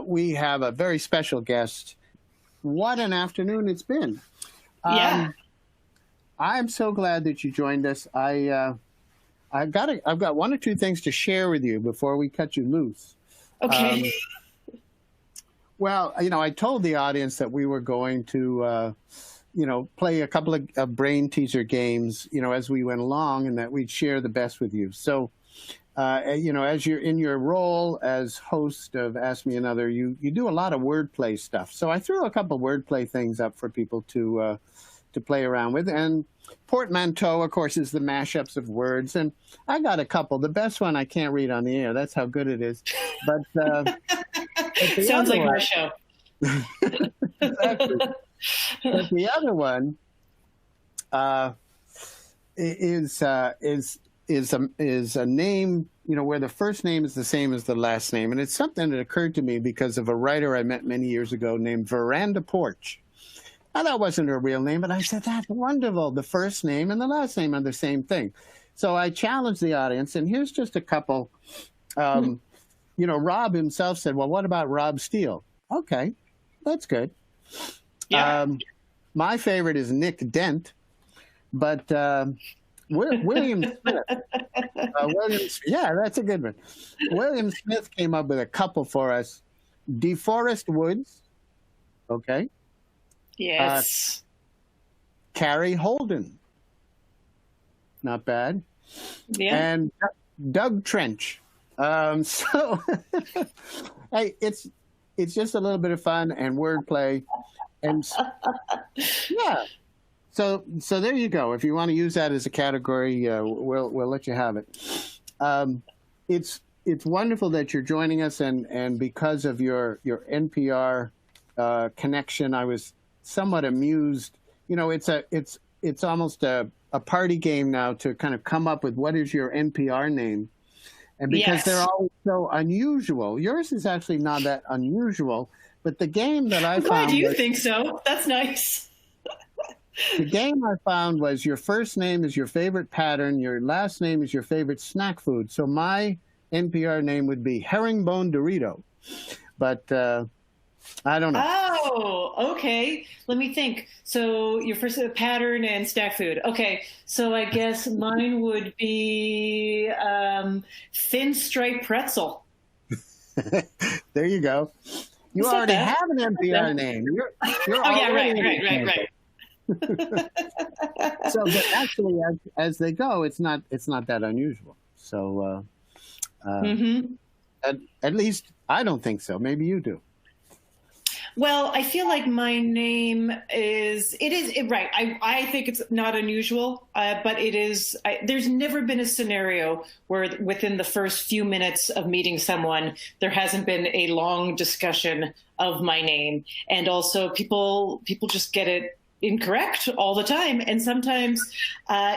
we have a very special guest. What an afternoon it's been. Yeah. I'm so glad that you joined us. I've got one or two things to share with you before we cut you loose. Okay. Well, I told the audience that we were going to, play a couple of brain teaser games, as we went along, and that we'd share the best with you. So, as you're in your role as host of Ask Me Another, you do a lot of wordplay stuff. So I threw a couple of wordplay things up for people to play around with. And portmanteau, of course, is the mashups of words. And I got a couple. The best one I can't read on the air. That's how good it is. But sounds like our show. Exactly. But the other one is a name, where the first name is the same as the last name. And it's something that occurred to me because of a writer I met many years ago named Veranda Porch. Now, that wasn't her real name, but I said, that's wonderful. The first name and the last name are the same thing. So I challenged the audience, and here's just a couple. Rob himself said, well, what about Rob Steele? Okay, that's good. Yeah. My favorite is Nick Dent, but William Smith. Yeah, that's a good one. William Smith came up with a couple for us. DeForest Woods, okay. Yes. Carrie Holden, not bad. Yeah. And Doug Trench. So, hey, it's just a little bit of fun and wordplay, and yeah. So there you go. If you want to use that as a category, we'll let you have it. It's wonderful that you're joining us, and because of your NPR connection, I was somewhat amused. It's almost a party game now to kind of come up with what is your NPR name. And because they're all so unusual, yours is actually not that unusual. But the game that I I'm found, glad you think so. That's nice. The game I found was your first name is your favorite pattern, your last name is your favorite snack food. So my NPR name would be Herringbone Dorito. But I don't know. Oh, okay. Let me think. So your first pattern and snack food. Okay. So I guess mine would be thin striped pretzel. There you go. You already have an NPR name. You're right. So, but actually, as they go, it's not that unusual. So, at least I don't think so. Maybe you do. Well, I feel like my name is right. I think it's not unusual, but it is. There's never been a scenario where within the first few minutes of meeting someone, there hasn't been a long discussion of my name. And also people just get it incorrect all the time. And sometimes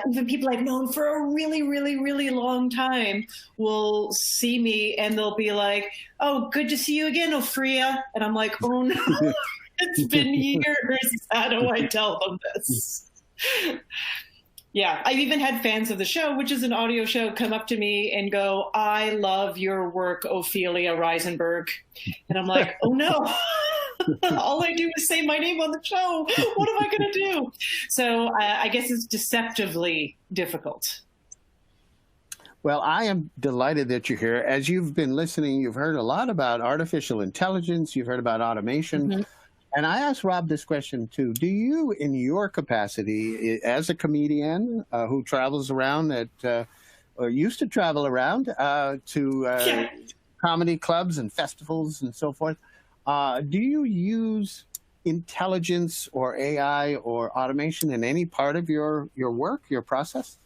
even people I've known for a really, really, really long time will see me and they'll be like, oh, good to see you again, Ophira. And I'm like, oh no, it's been years. How do I tell them this? Yeah, I've even had fans of the show, which is an audio show, come up to me and go, I love your work, Ophelia Eisenberg. And I'm like, oh no. All I do is say my name on the show. What am I going to do? So I guess it's deceptively difficult. Well, I am delighted that you're here. As you've been listening, you've heard a lot about artificial intelligence. You've heard about automation. Mm-hmm. And I asked Rob this question, too. Do you, in your capacity as a comedian who travels around or used to travel around to comedy clubs and festivals and so forth, do you use intelligence or AI or automation in any part of your work, your process?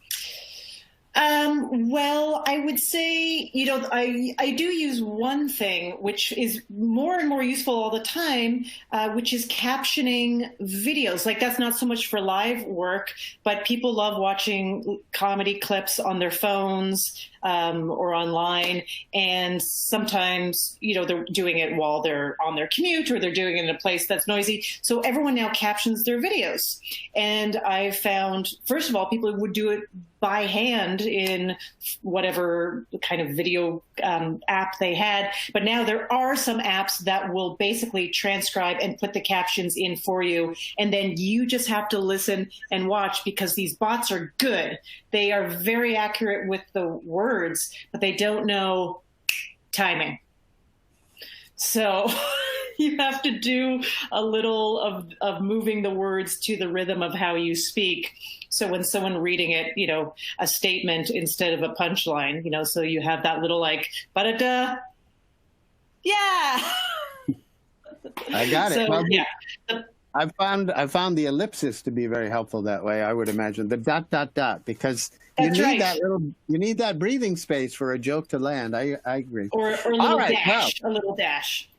Well, I would say, I do use one thing, which is more and more useful all the time, which is captioning videos. Like, that's not so much for live work, but people love watching comedy clips on their phones. or online. And sometimes, they're doing it while they're on their commute, or they're doing it in a place that's noisy. So everyone now captions their videos. And I found, first of all, people would do it by hand in whatever kind of video app they had. But now there are some apps that will basically transcribe and put the captions in for you. And then you just have to listen and watch, because these bots are good. They are very accurate with the words, but they don't know timing. So you have to do a little of moving the words to the rhythm of how you speak. So when someone reading it, a statement instead of a punchline, so you have that little like, ba-da-da, yeah. I got it. So, well, yeah. I found the ellipsis to be very helpful that way. I would imagine the ... because That's you right. need you need that breathing space for a joke to land. I agree. Or a little dash, a little dash.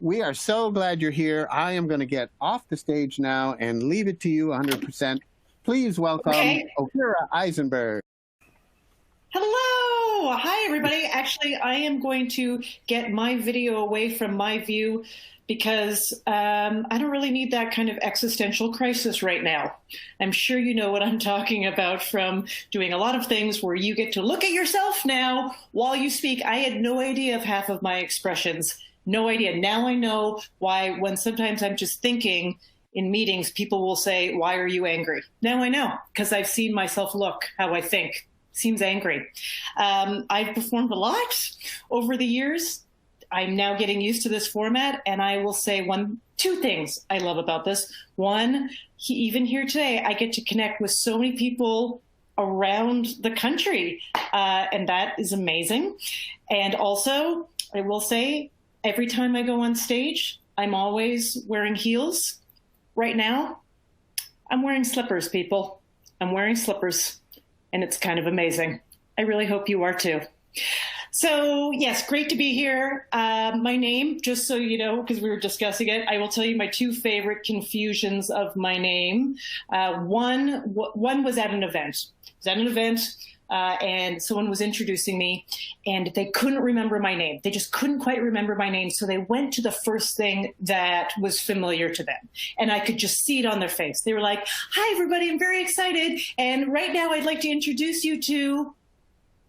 We are so glad you're here. I am going to get off the stage now and leave it to you 100%. Please welcome Ophira Eisenberg. Hello. Hi, everybody. Actually, I am going to get my video away from my view, because I don't really need that kind of existential crisis right now. I'm sure you know what I'm talking about from doing a lot of things where you get to look at yourself now while you speak. I had no idea of half of my expressions. No idea. Now I know why, when sometimes I'm just thinking in meetings, people will say, "Why are you angry?" Now I know, because I've seen myself look how I think. Seems angry. I've performed a lot over the years. I'm now getting used to this format, and I will say two things I love about this. One, even here today, I get to connect with so many people around the country, and that is amazing. And also, I will say, every time I go on stage, I'm always wearing heels. Right now, I'm wearing slippers, people. I'm wearing slippers, and it's kind of amazing. I really hope you are too. So yes, great to be here. My name, just so you know, because we were discussing it, I will tell you my two favorite confusions of my name. One was at an event. And someone was introducing me, and they couldn't remember my name. They just couldn't quite remember my name. So they went to the first thing that was familiar to them. And I could just see it on their face. They were like, "Hi, everybody, I'm very excited. And right now I'd like to introduce you to,"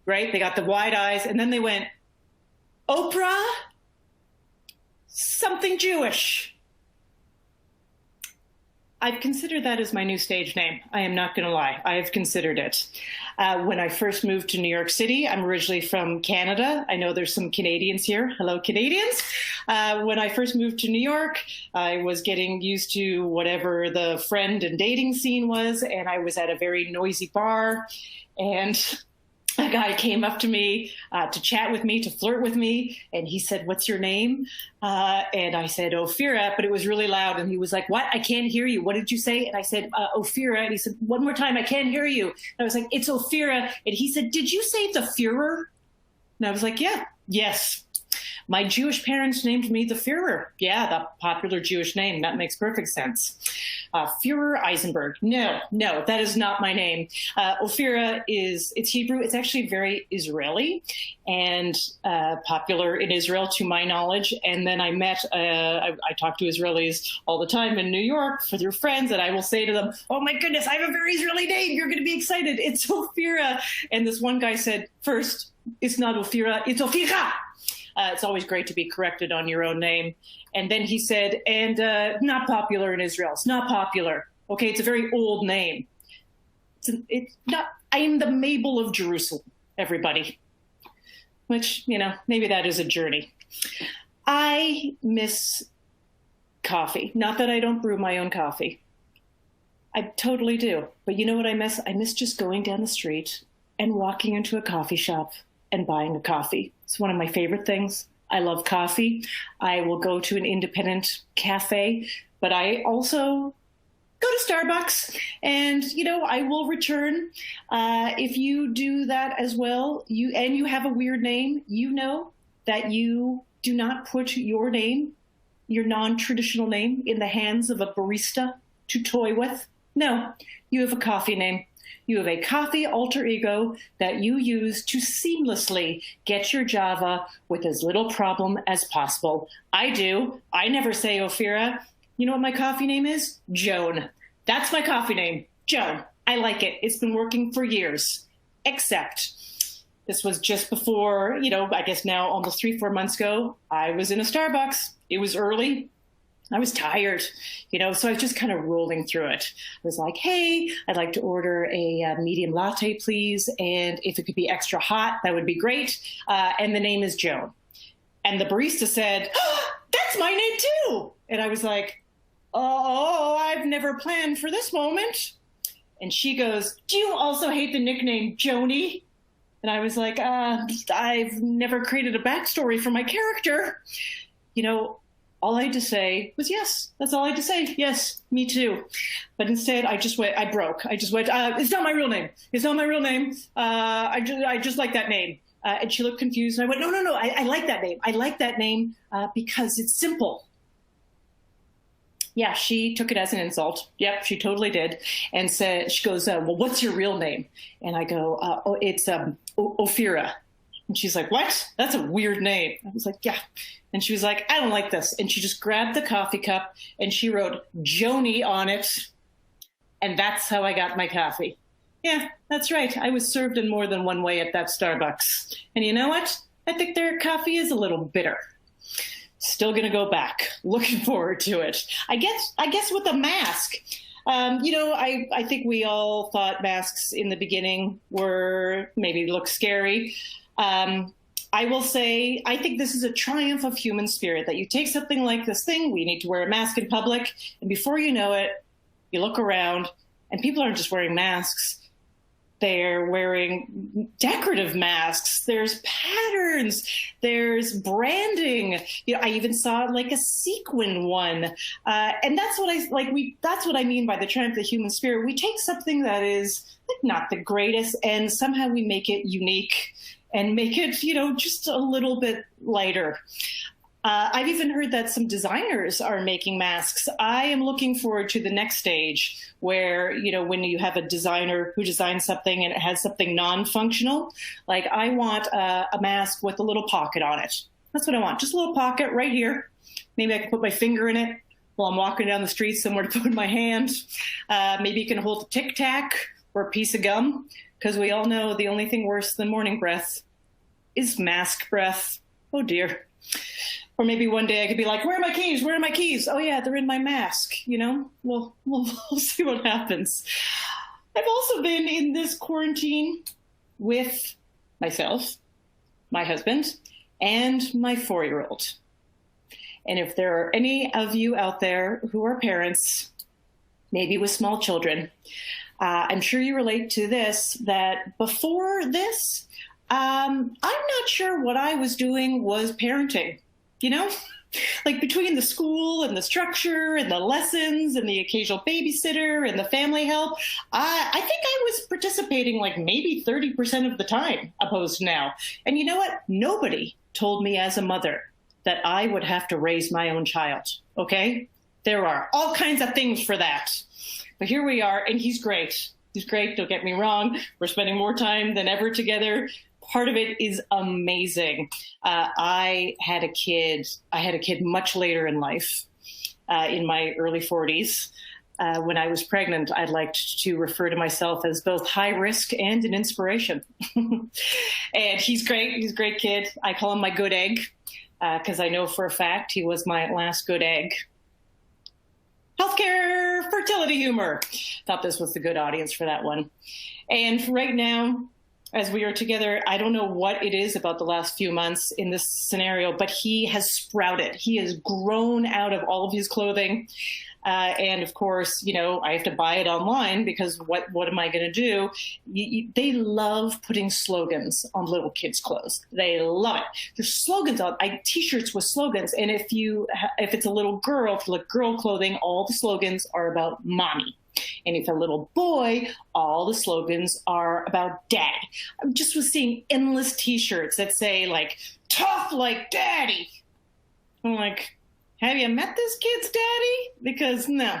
right? They got the wide eyes, and then they went, "Oprah, something Jewish." I've considered that as my new stage name. I am not going to lie. I have considered it. When I first moved to New York City, I'm originally from Canada. I know there's some Canadians here. Hello, Canadians. When I first moved to New York, I was getting used to whatever the friend and dating scene was, and I was at a very noisy bar, and a guy came up to me to chat with me, to flirt with me, and he said, "What's your name?" And I said, "Ophira," but it was really loud, and he was like, "What? I can't hear you. What did you say?" And I said, "Ophira," and he said, "One more time, I can't hear you." And I was like, "It's Ophira," and he said, "Did you say the Führer?" And I was like, "Yeah, yes. My Jewish parents named me the Führer." Yeah, the popular Jewish name. That makes perfect sense. Ophira Eisenberg. No, that is not my name. Ophira it's Hebrew. It's actually very Israeli and popular in Israel, to my knowledge. And then I talk to Israelis all the time in New York for their friends, and I will say to them, "Oh my goodness, I have a very Israeli name. You're going to be excited. It's Ophira." And this one guy said, "First, it's not Ophira, it's Ophira." It's always great to be corrected on your own name. And then he said, "And not popular in Israel. It's not popular. Okay, it's a very old name. It's not. I am the Mabel of Jerusalem, everybody." Which, maybe that is a journey. I miss coffee. Not that I don't brew my own coffee. I totally do. But you know what I miss? I miss just going down the street and walking into a coffee shop and buying a coffee. It's one of my favorite things. I love coffee. I will go to an independent cafe, but I also go to Starbucks, and I will return. If you do that as well, you have a weird name, that you do not put your name, your non-traditional name, in the hands of a barista to toy with. No, you have a coffee name. You have a coffee alter ego that you use to seamlessly get your Java with as little problem as possible. I do. I never say Ophira. You know what my coffee name is? Joan. That's my coffee name, Joan. I like it. It's been working for years. Except this was just before, I guess now almost 3-4 months ago, I was in a Starbucks. It was early. I was tired, so I was just kind of rolling through it. I was like, hey, I'd like to order a medium latte, please. And if it could be extra hot, that would be great. And the name is Joan. And the barista said, oh, that's my name too. And I was like, oh, I've never planned for this moment. And she goes, do you also hate the nickname Joni? And I was like, I've never created a backstory for my character. All I had to say was yes. That's all I had to say. Yes, me too. But instead, I broke. I just went, it's not my real name. It's not my real name. I just like that name. And she looked confused. And I went, no. I like that name. I like that name because it's simple. Yeah, she took it as an insult. Yep, she totally did. And she goes, well, what's your real name? And I go, it's Ophira. And she's like, what? That's a weird name. I was like, yeah. And she was like, I don't like this. And she just grabbed the coffee cup and she wrote Joni on it. And that's how I got my coffee. Yeah, that's right. I was served in more than one way at that Starbucks. And you know what? I think their coffee is a little bitter. Still going to go back. Looking forward to it. I guess with a mask. I think we all thought masks in the beginning were maybe look scary. I will say, I think this is a triumph of human spirit, that you take something like this thing, we need to wear a mask in public, and before you know it, you look around, and people aren't just wearing masks. They're wearing decorative masks. There's patterns. There's branding. I even saw like a sequin one. And that's what that's what I mean by the triumph of the human spirit. We take something that is like not the greatest and somehow we make it unique and make it, just a little bit lighter. I've even heard that some designers are making masks. I am looking forward to the next stage where, when you have a designer who designs something and it has something non-functional, like I want a mask with a little pocket on it. That's what I want. Just a little pocket right here. Maybe I can put my finger in it while I'm walking down the street, somewhere to put my hand. Maybe you can hold a Tic Tac or a piece of gum, because we all know the only thing worse than morning breath is mask breath. Oh dear. Or maybe one day I could be like, where are my keys? Where are my keys? Oh yeah, they're in my mask, We'll see what happens. I've also been in this quarantine with myself, my husband, and my 4-year-old. And if there are any of you out there who are parents, maybe with small children, I'm sure you relate to this, that before this, I'm not sure what I was doing was parenting. Like between the school and the structure and the lessons and the occasional babysitter and the family help, I think I was participating like maybe 30% of the time opposed to now. And you know what? Nobody told me as a mother that I would have to raise my own child. Okay? There are all kinds of things for that. But here we are, and he's great. He's great. Don't get me wrong. We're spending more time than ever together. Part of it is amazing. I had a kid much later in life, in my early 40s. When I was pregnant, I liked to refer to myself as both high risk and an inspiration. And he's great. He's a great kid. I call him my good egg, because I know for a fact he was my last good egg. Healthcare fertility humor. Thought this was the good audience for that one. And right now, as we are together, I don't know what it is about the last few months in this scenario, but he has sprouted. He has grown out of all of his clothing. And of course, I have to buy it online because what am I going to do? They love putting slogans on little kids' clothes. They love it. There's slogans on T-shirts with slogans. And if it's a little girl, if you look girl clothing, all the slogans are about mommy. And if a little boy, all the slogans are about dad. I just was seeing endless T-shirts that say like, tough like daddy. I'm like, have you met this kid's daddy? Because no,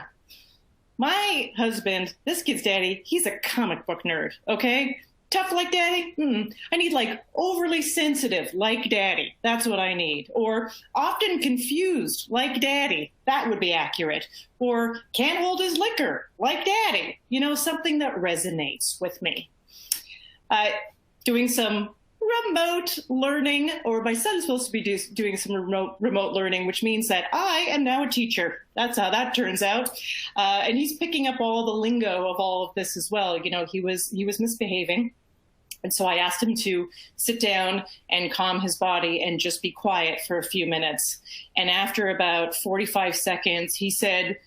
My husband, this kid's daddy, he's a comic book nerd, okay? Tough like daddy? I need like overly sensitive like daddy. That's what I need. Or often confused like daddy. That would be accurate. Or can't hold his liquor like daddy. You know, something that resonates with me. Doing some remote learning, or my son's supposed to be doing some remote learning, which means that I am now a teacher. That's how that turns out. And he's picking up all the lingo of all of this as well. You know, he was misbehaving. And so I asked him to sit down and calm his body and just be quiet for a few minutes. And after about 45 seconds, he said,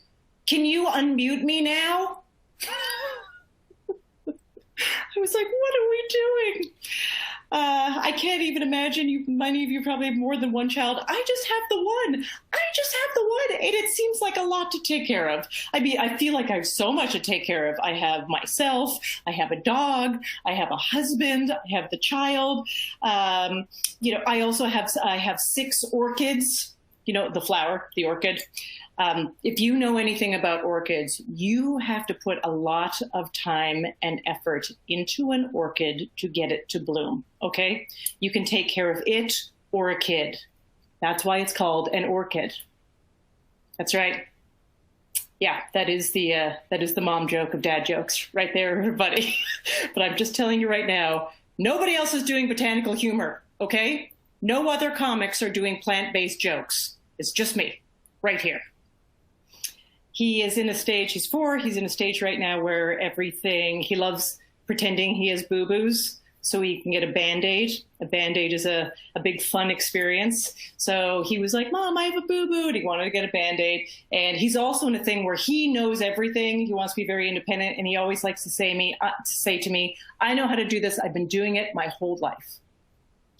"Can you unmute me now?" I was like, what are we doing? I can't even imagine many of you probably have more than one child. I just have the one. And it seems like a lot to take care of. I mean, I feel like I have so much to take care of. I have myself, I have a dog, I have a husband, I have the child. You know, I have 6 orchids, you know, the flower, the orchid. If you know anything about orchids, you have to put a lot of time and effort into an orchid to get it to bloom, okay? You can take care of it or a kid. That's why it's called an orchid. That's right. Yeah, that is the mom joke of dad jokes right there, everybody. But I'm just telling you right now, nobody else is doing botanical humor, okay? No other comics are doing plant-based jokes. It's just me, right here. He is in a stage, he's 4, he's in a stage right now where he loves pretending he has boo-boos so he can get a Band-Aid. A Band-Aid is a big fun experience. So he was like, "Mom, I have a boo-boo," and he wanted to get a Band-Aid. And he's also in a thing where he knows everything. He wants to be very independent, and he always likes to say to me, "I know how to do this. I've been doing it my whole life."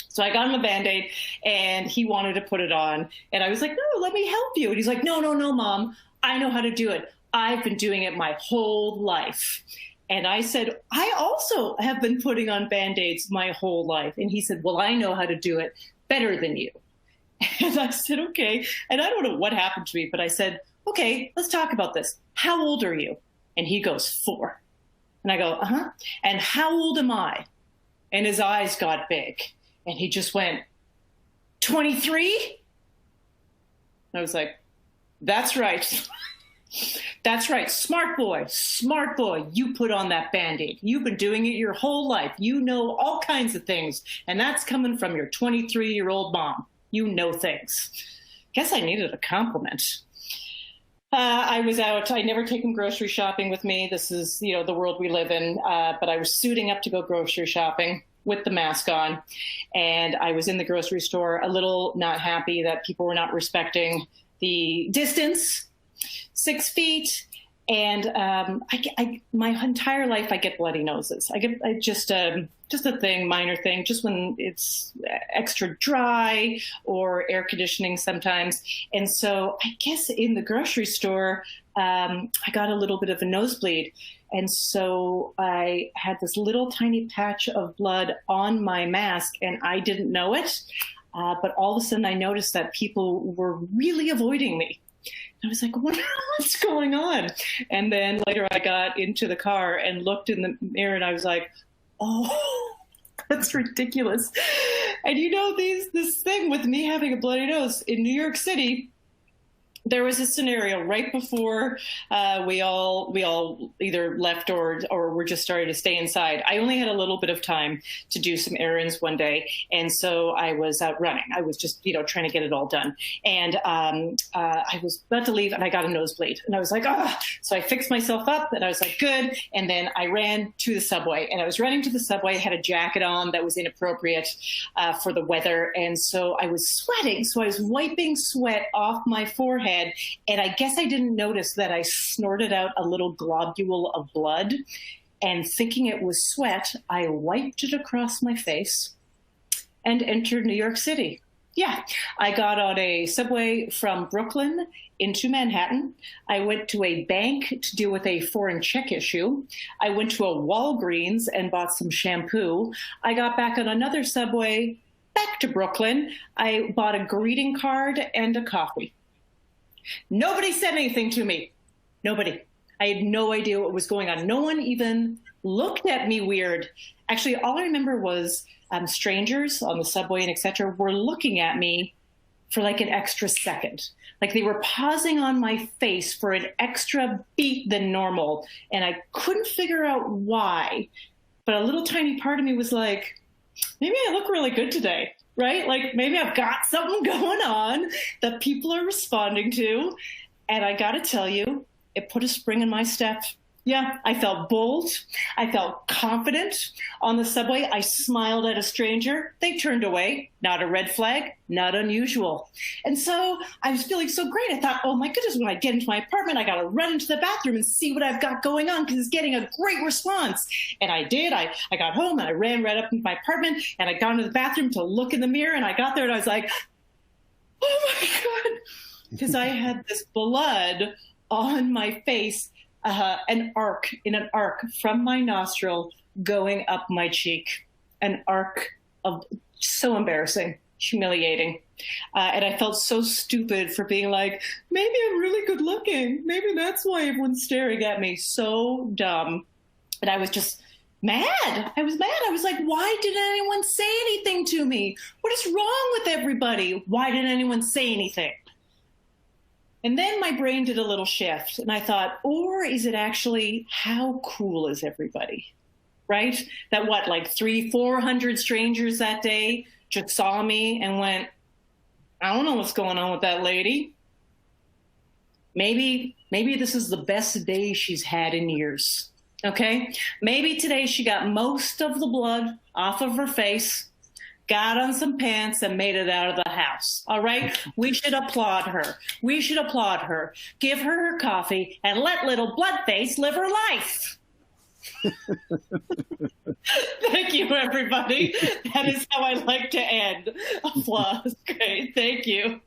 So I got him a Band-Aid, and he wanted to put it on. And I was like, "No, let me help you." And he's like, No, Mom. I know how to do it. I've been doing it my whole life." And I said, "I also have been putting on Band-Aids my whole life." And he said, "Well, I know how to do it better than you." And I said, "Okay." And I don't know what happened to me, but I said, "Okay, let's talk about this. How old are you?" And he goes, 4. And I go, "Uh-huh. And how old am I?" And his eyes got big. And he just went, 23? I was like, "That's right." That's right. Smart boy. You put on that Band-Aid. You've been doing it your whole life. You know all kinds of things. And that's coming from your 23-year-old mom. You know things. Guess I needed a compliment. I was out. I never take him grocery shopping with me. This is, you know, the world we live in. But I was suiting up to go grocery shopping with the mask on. And I was in the grocery store a little not happy that people were not respecting the distance, 6 feet. And my entire life, I get bloody noses. I just a thing, minor thing, just when it's extra dry or air conditioning sometimes. And so I guess in the grocery store, I got a little bit of a nosebleed. And so I had this little tiny patch of blood on my mask, and I didn't know it. But all of a sudden I noticed that people were really avoiding me. I was like, what's going on? And then later I got into the car and looked in the mirror, and I was like, oh, that's ridiculous. And you know, this thing with me having a bloody nose in New York City, there was a scenario right before we all either left or were just starting to stay inside. I only had a little bit of time to do some errands one day, and so I was out running. I was just, trying to get it all done. And I was about to leave, and I got a nosebleed. And I was like, ah! So I fixed myself up, and I was like, good. And then I ran to the subway. And I was running to the subway, had a jacket on that was inappropriate for the weather. And so I was sweating. So I was wiping sweat off my forehead. And I guess I didn't notice that I snorted out a little globule of blood, and thinking it was sweat, I wiped it across my face and entered New York City. Yeah, I got on a subway from Brooklyn into Manhattan. I went to a bank to deal with a foreign check issue. I went to a Walgreens and bought some shampoo. I got back on another subway back to Brooklyn. I bought a greeting card and a coffee. Nobody said anything to me. Nobody. I had no idea what was going on. No one even looked at me weird. Actually, all I remember was strangers on the subway and etc. were looking at me for like an extra second. Like they were pausing on my face for an extra beat than normal. And I couldn't figure out why. But a little tiny part of me was like, maybe I look really good today, right? Like maybe I've got something going on that people are responding to. And I got to tell you, it put a spring in my step. Yeah, I felt bold. I felt confident on the subway. I smiled at a stranger. They turned away. Not a red flag, not unusual. And so I was feeling so great. I thought, oh my goodness, when I get into my apartment, I got to run into the bathroom and see what I've got going on because it's getting a great response. And I did. I got home and I ran right up into my apartment and I got into the bathroom to look in the mirror and I got there and I was like, oh my God, because I had this blood on my face. An arc from my nostril going up my cheek, an arc of so embarrassing, humiliating. And I felt so stupid for being like, maybe I'm really good looking. Maybe that's why everyone's staring at me. So dumb. And I was just mad. I was mad. I was like, why didn't anyone say anything to me? What is wrong with everybody? Why didn't anyone say anything? And then my brain did a little shift and I thought, or is it actually how cool is everybody, right? That what, like 300-400 strangers that day just saw me and went, I don't know what's going on with that lady. Maybe this is the best day she's had in years, okay? Maybe today she got most of the blood off of her face, got on some pants and made it out of the house. All right. We should applaud her. We should applaud her. Give her her coffee and let little Bloodface live her life. Thank you, everybody. That is how I like to end. Applause. Great. Thank you.